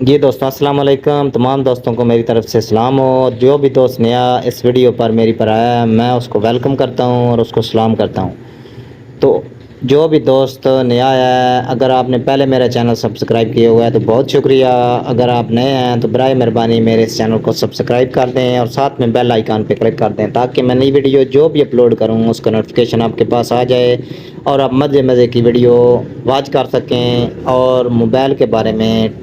जी दोस्तों, अस्सलाम वालेकुम। तमाम दोस्तों को मेरी तरफ से सलाम हो। जो भी दोस्त नया इस वीडियो पर मेरी पर आया है, मैं उसको वेलकम करता हूँ और उसको सलाम करता हूँ। तो जो भी दोस्त नया आया है, अगर आपने पहले मेरा चैनल सब्सक्राइब किया हुआ है तो बहुत शुक्रिया। अगर आप नए हैं तो बराए मेहरबानी मेरे इस चैनल को सब्सक्राइब कर दें और साथ में बेल आइकन पे क्लिक कर दें, ताकि मैं नई वीडियो जो भी अपलोड करूँ उसका नोटिफिकेशन आपके पास आ जाए और आप मज़े मज़े की वीडियो वॉच कर सकें और मोबाइल के बारे में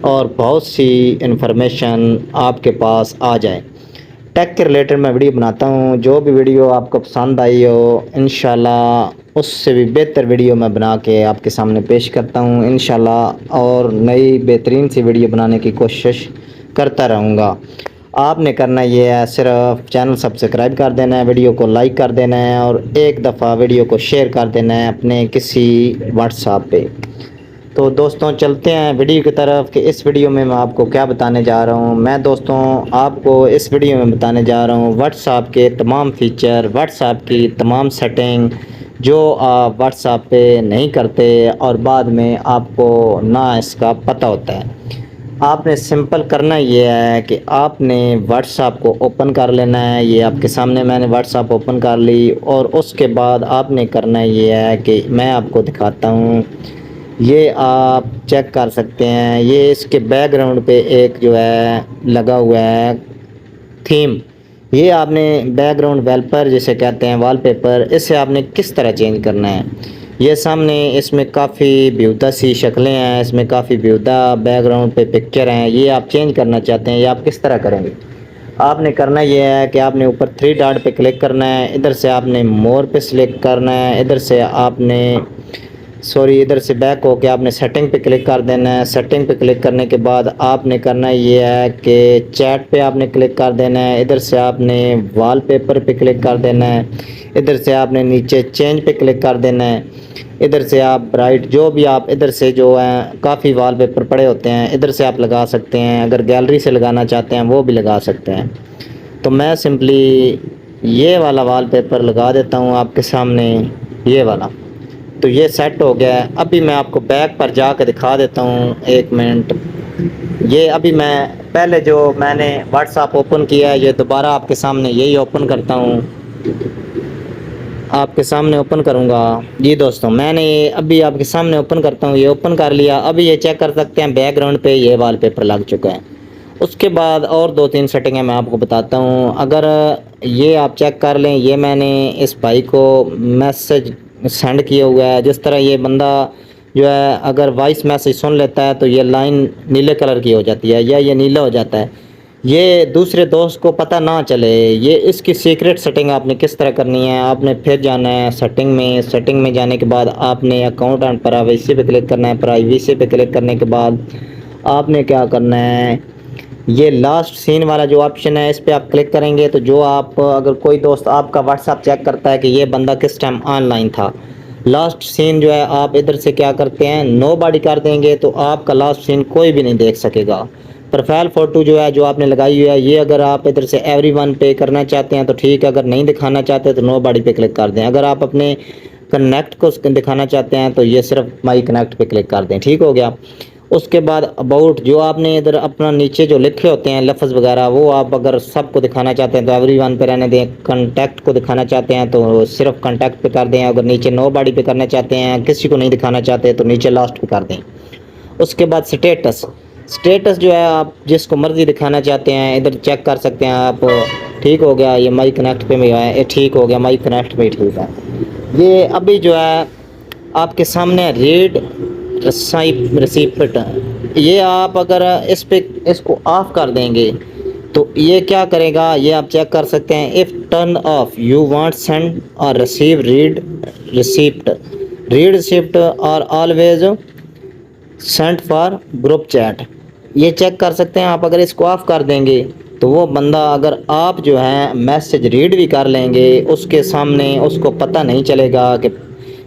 और बहुत सी इन्फॉर्मेशन आपके पास आ जाए। टेक के रिलेटेड मैं वीडियो बनाता हूँ। जो भी वीडियो आपको पसंद आई हो, इंशाल्लाह उससे भी बेहतर वीडियो मैं बना के आपके सामने पेश करता हूँ इंशाल्लाह, और नई बेहतरीन सी वीडियो बनाने की कोशिश करता रहूँगा। आपने करना ये है, सिर्फ चैनल सब्सक्राइब कर देना है, वीडियो को लाइक कर देना है और एक दफ़ा वीडियो को शेयर कर देना है अपने किसी व्हाट्सएप पे। तो दोस्तों चलते हैं वीडियो की तरफ कि इस वीडियो में मैं आपको क्या बताने जा रहा हूं। मैं दोस्तों आपको इस वीडियो में बताने जा रहा हूं व्हाट्सएप के तमाम फ़ीचर, व्हाट्सएप की तमाम सेटिंग जो आप व्हाट्सएप पे नहीं करते और बाद में आपको ना इसका पता होता है। आपने सिंपल करना ये है कि आपने व्हाट्सएप को ओपन कर लेना है। ये आपके सामने मैंने व्हाट्सएप ओपन कर ली और उसके बाद आपने करना ये है कि मैं आपको दिखाता हूँ। ये आप चेक कर सकते हैं, ये इसके बैकग्राउंड पे एक जो है लगा हुआ है थीम। ये आपने बैकग्राउंड वेलपर जिसे कहते हैं वॉलपेपर, इसे आपने किस तरह चेंज करना है। ये सामने इसमें काफ़ी बेहुदा सी शक्लें हैं, इसमें काफ़ी बेहुदा बैकग्राउंड पे पिक्चर हैं। ये आप चेंज करना चाहते हैं, ये आप किस तरह करेंगे। आपने करना ये है कि आपने ऊपर थ्री डॉट पे क्लिक करना है, इधर से आपने मोर पे सिलेक्ट करना है, इधर से आपने इधर से बैक होके आपने सेटिंग पे क्लिक कर देना है। सेटिंग पे क्लिक करने के बाद आपने करना ये है कि चैट पे आपने क्लिक कर देना है, इधर से आपने वॉलपेपर पे क्लिक कर देना है, इधर से आपने नीचे चेंज पे क्लिक कर देना है, इधर से आप ब्राइट जो भी आप इधर से जो है काफ़ी वॉलपेपर पड़े होते हैं इधर से आप लगा सकते हैं। अगर गैलरी से लगाना चाहते हैं वो भी लगा सकते हैं। तो मैं सिंपली ये वाला वॉलपेपर लगा देता हूँ आपके सामने, ये वाला। तो ये सेट हो गया है। अभी मैं आपको बैक पर जाकर दिखा देता हूँ, एक मिनट। ये अभी मैं पहले जो मैंने व्हाट्सएप ओपन किया है, ये दोबारा आपके सामने यही ओपन करता हूँ, आपके सामने ओपन करूँगा। जी दोस्तों, मैंने ये अभी आपके सामने ओपन करता हूँ, ये ओपन कर लिया। अभी ये चेक कर सकते हैं बैकग्राउंड पे ये वॉलपेपर लग चुका है। उसके बाद और दो तीन सेटिंगें मैं आपको बताता हूँ। अगर ये आप चेक कर लें, ये मैंने इस भाई को मैसेज सेंड किया हुआ है। जिस तरह ये बंदा जो है अगर वॉइस मैसेज सुन लेता है तो ये लाइन नीले कलर की हो जाती है या ये नीला हो जाता है, ये दूसरे दोस्त को पता ना चले। ये इसकी सीक्रेट सेटिंग आपने किस तरह करनी है, आपने फिर जाना है सेटिंग में। सेटिंग में जाने के बाद आपने अकाउंट एंड प्राइवेसी पे क्लिक करना है। प्राइवेसी पे क्लिक करने के बाद आपने क्या करना है, ये लास्ट सीन वाला जो ऑप्शन है इस पर आप क्लिक करेंगे तो जो आप अगर कोई दोस्त आपका व्हाट्सएप चेक करता है कि ये बंदा किस टाइम ऑनलाइन था, लास्ट सीन जो है आप इधर से क्या करते हैं नो बॉडी कर देंगे तो आपका लास्ट सीन कोई भी नहीं देख सकेगा। प्रोफाइल फ़ोटो जो है जो आपने लगाई हुई है, ये अगर आप इधर से एवरीवन पे करना चाहते हैं तो ठीक है, अगर नहीं दिखाना चाहते तो नो बॉडी पे क्लिक कर दें। अगर आप अपने कनेक्ट को दिखाना चाहते हैं तो ये सिर्फ माई कनेक्ट पे क्लिक कर दें। ठीक हो गया। उसके बाद अबाउट जो आपने इधर अपना नीचे जो लिखे होते हैं लफ्ज़ वगैरह, वो आप अगर सबको दिखाना चाहते हैं तो एवरीवन पे रहने दें। कॉन्टैक्ट को दिखाना चाहते हैं तो सिर्फ कॉन्टैक्ट पे कर दें। अगर नीचे नो बॉडी पे करना चाहते हैं, किसी को नहीं दिखाना चाहते तो नीचे लास्ट पे कर दें। उसके बाद स्टेटस, स्टेटस जो है आप जिसको मर्ज़ी दिखाना चाहते हैं इधर चेक कर सकते हैं आप। ठीक हो गया, ये माई कनेक्ट पे में है, ये ठीक हो गया, माई कनेक्ट पे ठीक है। ये अभी जो है आपके सामने रीड रिसिप्ट, ये आप अगर इस पे इसको ऑफ कर देंगे तो ये क्या करेगा, ये आप चेक कर सकते हैं। If turn off you want send और रिसीव रीड रिसिप्ट और always send for group chat, ये चेक कर सकते हैं आप। अगर इसको ऑफ कर देंगे तो वो बंदा अगर आप जो है मैसेज रीड भी कर लेंगे उसके सामने उसको पता नहीं चलेगा कि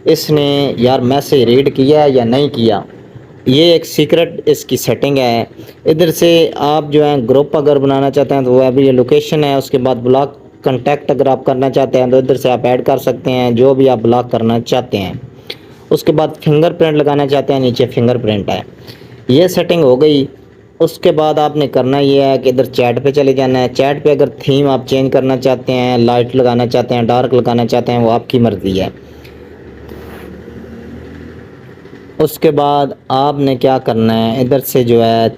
इसने यार मैसेज रीड किया है या नहीं किया। ये एक सीक्रेट इसकी सेटिंग है। इधर से आप जो है ग्रुप अगर बनाना चाहते हैं तो वो अभी ये लोकेशन है। उसके बाद ब्लॉक कंटेक्ट अगर आप करना चाहते हैं तो इधर से आप ऐड कर सकते हैं जो भी आप ब्लॉक करना चाहते हैं। उसके बाद फिंगरप्रिंट लगाना चाहते हैं, नीचे फिंगरप्रिंट है। ये सेटिंग हो गई। उसके बाद आपने करना ये है कि इधर चैट पे चले जाना है। चैट पे अगर थीम आप चेंज करना चाहते हैं, लाइट लगाना चाहते हैं, डार्क लगाना चाहते हैं, वो आपकी मर्ज़ी है। उसके बाद आपने क्या करना है, इधर से जो है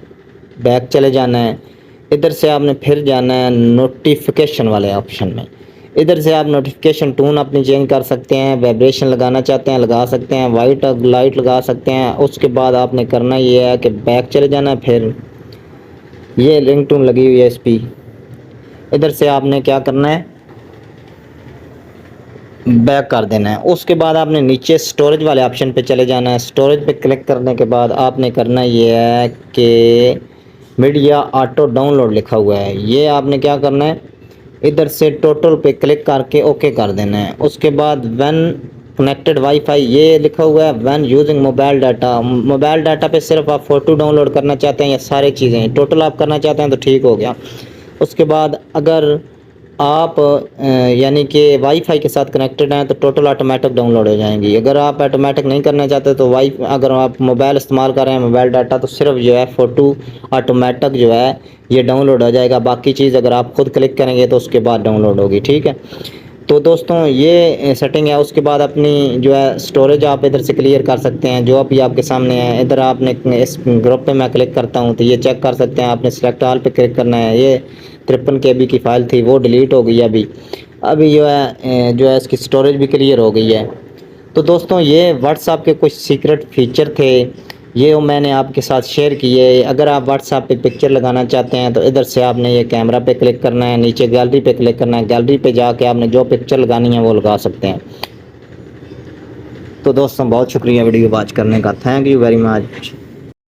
बैक चले जाना है। इधर से आपने फिर जाना है नोटिफिकेशन वाले ऑप्शन में। इधर से आप नोटिफिकेशन टोन अपनी चेंज कर सकते हैं, वाइब्रेशन लगाना चाहते हैं लगा सकते हैं, वाइट लाइट लगा सकते हैं। उसके बाद आपने करना ये है कि बैक चले जाना है। फिर ये रिंगटोन लगी हुई है इस पर, इधर से आपने क्या करना है, बैक कर देना है। उसके बाद आपने नीचे स्टोरेज वाले ऑप्शन पे चले जाना है। स्टोरेज पे क्लिक करने के बाद आपने करना ये है कि मीडिया ऑटो डाउनलोड लिखा हुआ है, ये आपने क्या करना है, इधर से टोटल पे क्लिक करके ओके कर देना है। उसके बाद व्हेन कनेक्टेड वाईफाई ये लिखा हुआ है, व्हेन यूजिंग मोबाइल डाटा पे सिर्फ आप फ़ोटो डाउनलोड करना चाहते हैं या सारी चीज़ें टोटल आप करना चाहते हैं तो ठीक हो गया। उसके बाद अगर आप यानी कि वाईफाई के साथ कनेक्टेड हैं तो टोटल ऑटोमेटिक डाउनलोड हो जाएंगी। अगर आप ऑटोमेटिक नहीं करना चाहते तो अगर आप मोबाइल इस्तेमाल कर रहे हैं मोबाइल डाटा, तो सिर्फ जो है फ़ोटो ऑटोमेटिक जो है ये डाउनलोड हो जाएगा। बाकी चीज़ अगर आप खुद क्लिक करेंगे तो उसके बाद डाउनलोड होगी, ठीक है। तो दोस्तों ये सेटिंग है। उसके बाद अपनी जो है स्टोरेज आप इधर से क्लियर कर सकते हैं, जो अभी आपके सामने है। इधर आपने इस ग्रुप पे मैं क्लिक करता हूँ तो ये चेक कर सकते हैं। आपने सिलेक्ट ऑल पे क्लिक करना है। ये 53 KB की फ़ाइल थी वो डिलीट हो गई है अभी जो है इसकी स्टोरेज भी क्लियर हो गई है। तो दोस्तों ये व्हाट्सएप के कुछ सीक्रेट फीचर थे, ये मैंने आपके साथ शेयर किए। अगर आप व्हाट्सएप पे पिक्चर लगाना चाहते हैं तो इधर से आपने ये कैमरा पे क्लिक करना है, नीचे गैलरी पे क्लिक करना है। गैलरी पे जाके आपने जो पिक्चर लगानी है वो लगा सकते हैं। तो दोस्तों बहुत शुक्रिया वीडियो वॉच करने का, थैंक यू वेरी मच।